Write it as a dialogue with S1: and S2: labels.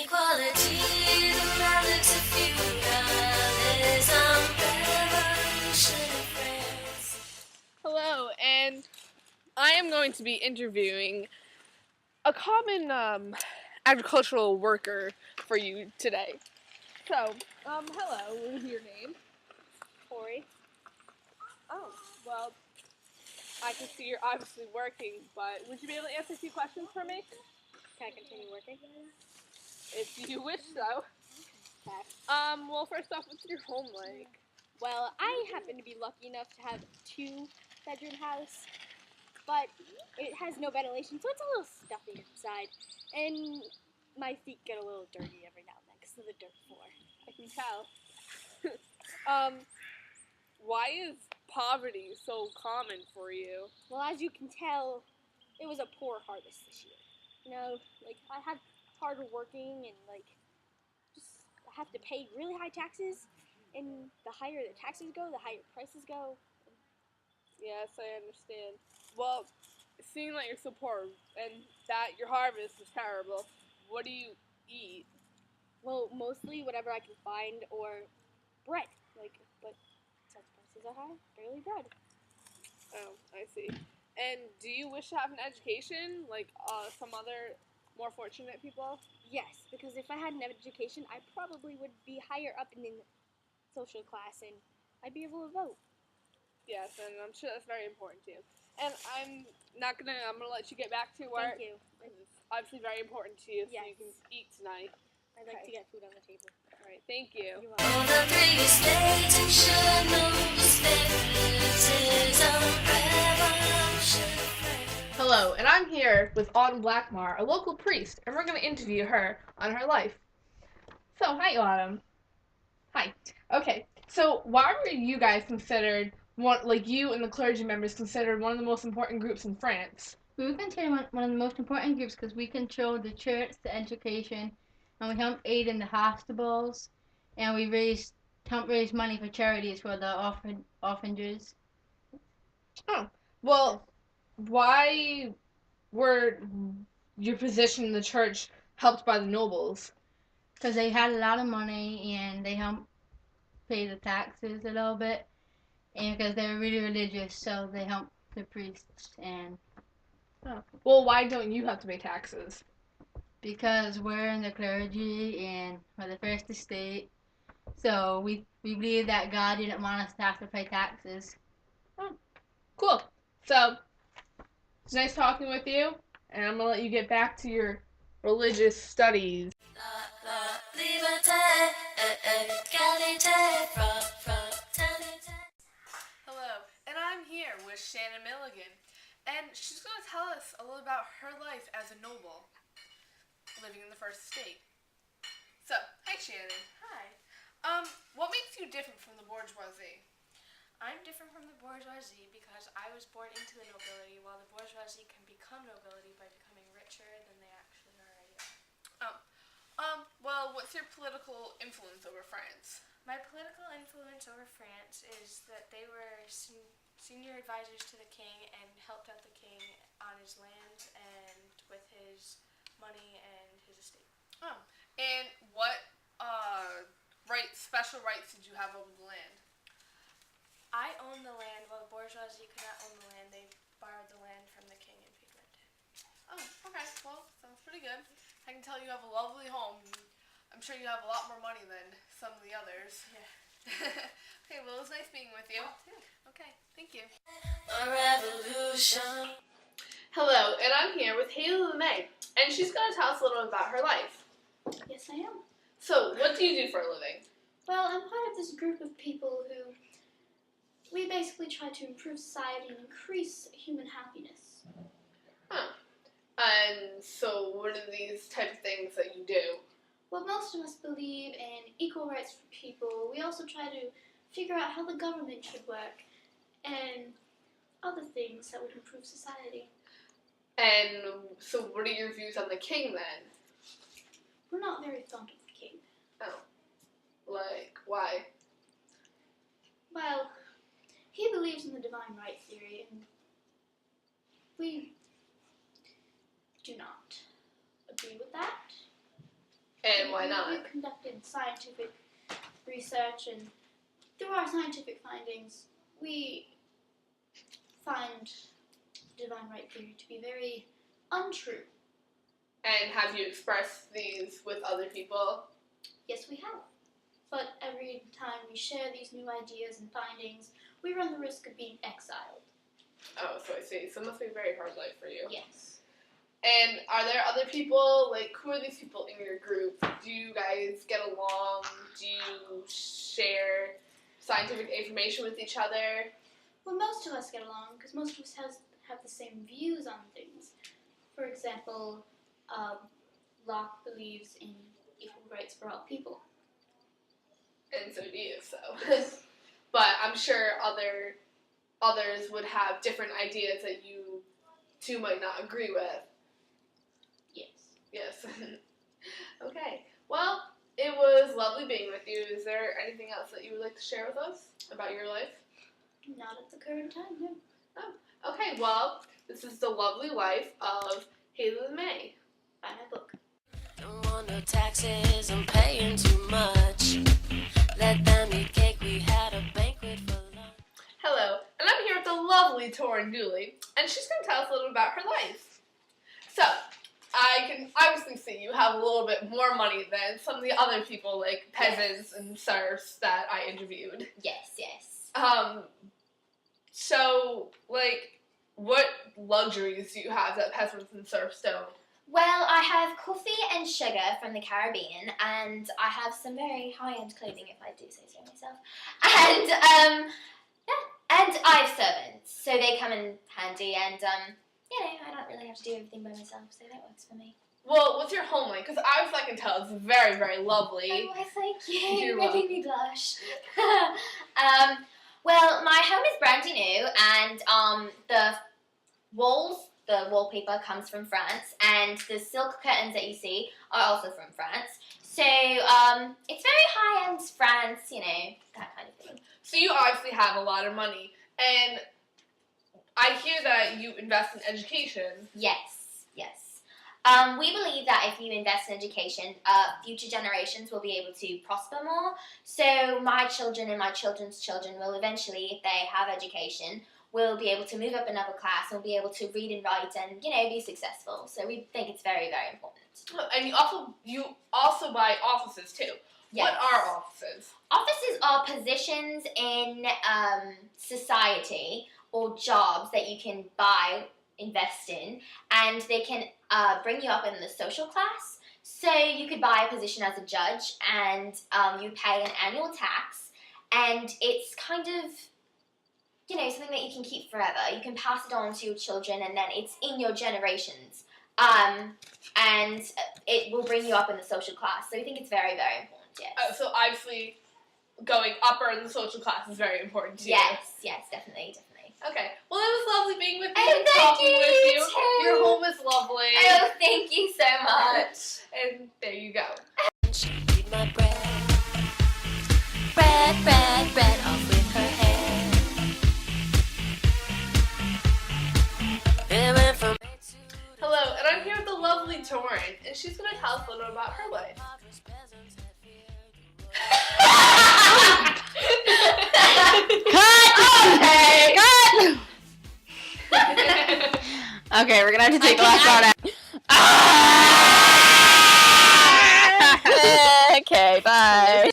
S1: Inequality, the products of feudalism, revolution in France.
S2: Hello, and I am going to be interviewing a common agricultural worker for you today. So, hello, what is your name?
S3: Corey.
S2: Oh, well, I can see you're obviously working, but would you be able to answer a few questions for me?
S3: Can I continue working?
S2: If you wish so.
S3: Okay.
S2: Well, first off, what's your home like?
S3: Well, I happen to be lucky enough to have a 2-bedroom house, but it has no ventilation, so it's a little stuffy inside. And my feet get a little dirty every now and then because of the dirt floor.
S2: I can tell. Why is poverty so common for you?
S3: Well, as you can tell, it was a poor harvest this year. You know, like, I had hard working and, like, just have to pay really high taxes. And the higher the taxes go, the higher prices go.
S2: Yes, I understand. Well, seeing that you're so poor and that your harvest is terrible, what do you eat?
S3: Well, mostly whatever I can find or bread. Like, but since prices are high, barely bread.
S2: Oh, I see. And do you wish to have an education like some other more fortunate people?
S3: Yes, because if I had an education, I probably would be higher up in the social class and I'd be able to vote.
S2: Yes, and I'm sure that's very important to you. And I'm gonna let you get back to work.
S3: Thank you.
S2: It's obviously very important to you, so
S3: Yes.
S2: you can eat tonight.
S3: I'd like
S2: Okay.
S3: to get food on the table.
S2: All right, thank you.
S3: You're
S1: All
S3: welcome.
S1: the three states should know this is a revolution in France.
S2: Hello, and I'm here with Autumn Blackmar, a local priest, and we're going to interview her on her life. So, hi, Autumn. Hi. Okay, so why were you guys considered, you and the clergy members considered one of the most important groups in France?
S4: We were considered one of the most important groups because we control the church, the education, and we help aid in the hospitals, and we help raise money for charities for the orphanages.
S2: Oh, well, why were your position in the church helped by the nobles?
S4: Because they had a lot of money and they helped pay the taxes a little bit, and because they were really religious, so they helped the priests. And
S2: Oh. Well, why don't you have to pay taxes?
S4: because we're in the clergy and we're the first estate, so we believe that God didn't want us to have to pay taxes.
S2: Oh, cool. So, it's nice talking with you, and I'm going to let you get back to your religious studies.
S1: La liberté, égalité, fraternité.
S2: Hello, and I'm here with Shannon Milligan, and she's going to tell us a little about her life as a noble living in the First Estate. So, hi Shannon.
S5: Hi.
S2: What makes you different from the bourgeoisie?
S5: I'm different from the bourgeoisie because I was born into the nobility, while the bourgeoisie can become nobility by becoming richer than they actually already are.
S2: Well, what's your political influence over France?
S5: My political influence over France is that they were senior advisors to the king and helped out the king on his land and with his money and his estate.
S2: Oh, and what special rights did you have over the land?
S5: I own the land, while the bourgeoisie could not own the land. They borrowed the land from the king and paid rent.
S2: Oh, okay. Well, sounds pretty good. I can tell you have a lovely home. I'm sure you have a lot more money than some of the others.
S5: Yeah.
S2: Okay, well, it was nice being with you.
S5: Too.
S2: Okay, thank you.
S1: A revolution.
S2: Hello, and I'm here with Haley LeMay, and she's going to tell us a little about her life.
S6: Yes, I am.
S2: So, what do you do for a living?
S6: Well, I'm part of this group of people who we basically try to improve society and increase human happiness.
S2: Huh. And so, what are these type of things that you do?
S6: Well, most of us believe in equal rights for people. We also try to figure out how the government should work and other things that would improve society.
S2: And so, what are your views on the king then?
S6: We're not very fond of the king.
S2: Oh. Like, why?
S6: Well, he believes in the divine right theory, and we do not agree with that.
S2: And why not?
S6: We've conducted scientific research, and through our scientific findings, we find divine right theory to be very untrue.
S2: And have you expressed these with other people?
S6: Yes, we have. But every time we share these new ideas and findings, we run the risk of being exiled.
S2: Oh, so I see. So it must be a very hard life for you.
S6: Yes.
S2: And are there other people, like, who are these people in your group? Do you guys get along? Do you share scientific information with each other?
S6: Well, most of us get along because most of us have the same views on things. For example, Locke believes in equal rights for all people.
S2: And so do you, so. But I'm sure others would have different ideas that you two might not agree with.
S6: Yes.
S2: Yes. Okay. Well, it was lovely being with you. Is there anything else that you would like to share with us about your life?
S6: Not at the current time, no.
S2: Oh. Okay, well, this is The Lovely Life of Haley May.
S6: Buy my book.
S1: Don't want no taxes, I'm paying too much. Let them eat cake, we had a banquet for lunch.
S2: Hello, and I'm here with the lovely Torrin Dooley, and she's going to tell us a little about her life. So, I can obviously see you have a little bit more money than some of the other people, like peasants and serfs that I interviewed.
S7: Yes, yes.
S2: So, like, what luxuries do you have that peasants and serfs don't?
S7: Well, I have coffee and sugar from the Caribbean, and I have some very high-end clothing, if I do say so myself. And, and I have servants, so they come in handy, and, I don't really have to do everything by myself, so that works for me.
S2: Well, what's your home like? Because obviously I can tell it's very, very lovely.
S7: Oh, why, thank you.
S2: You're
S7: You're making me blush. Well, my home is brand new, and the wallpaper comes from France, and the silk curtains that you see are also from France. So, it's very high-end France, that kind of thing.
S2: So you obviously have a lot of money, and I hear that you invest in education.
S7: Yes. We believe that if you invest in education, future generations will be able to prosper more. So my children and my children's children will eventually, if they have education, will be able to move up another class and will be able to read and write and, be successful. So we think it's very, very important.
S2: And you also buy offices too.
S7: Yes.
S2: What are offices?
S7: Offices are positions in society or jobs that you can buy, invest in, and they can bring you up in the social class. So you could buy a position as a judge, and you pay an annual tax, and it's kind of, something that you can keep forever. You can pass it on to your children, and then it's in your generations, and it will bring you up in the social class. So we think it's very, very important, yes.
S2: So obviously going upper in the social class is very important to you.
S7: Yes, definitely.
S2: Okay. Well, it was lovely being with you
S7: Oh,
S2: and
S7: thank
S2: talking
S7: you,
S2: with
S7: you
S2: you.
S7: too.
S2: Your home is lovely.
S7: Oh, thank you so much.
S2: And there you go.
S1: She eat my bread, bread off with her hair. It went from
S2: Hello, and I'm here with the lovely Torrin, and she's going to tell us a little about her life.
S8: Okay, cut! Okay, we're gonna have to take the last one out. Ah! Okay, bye.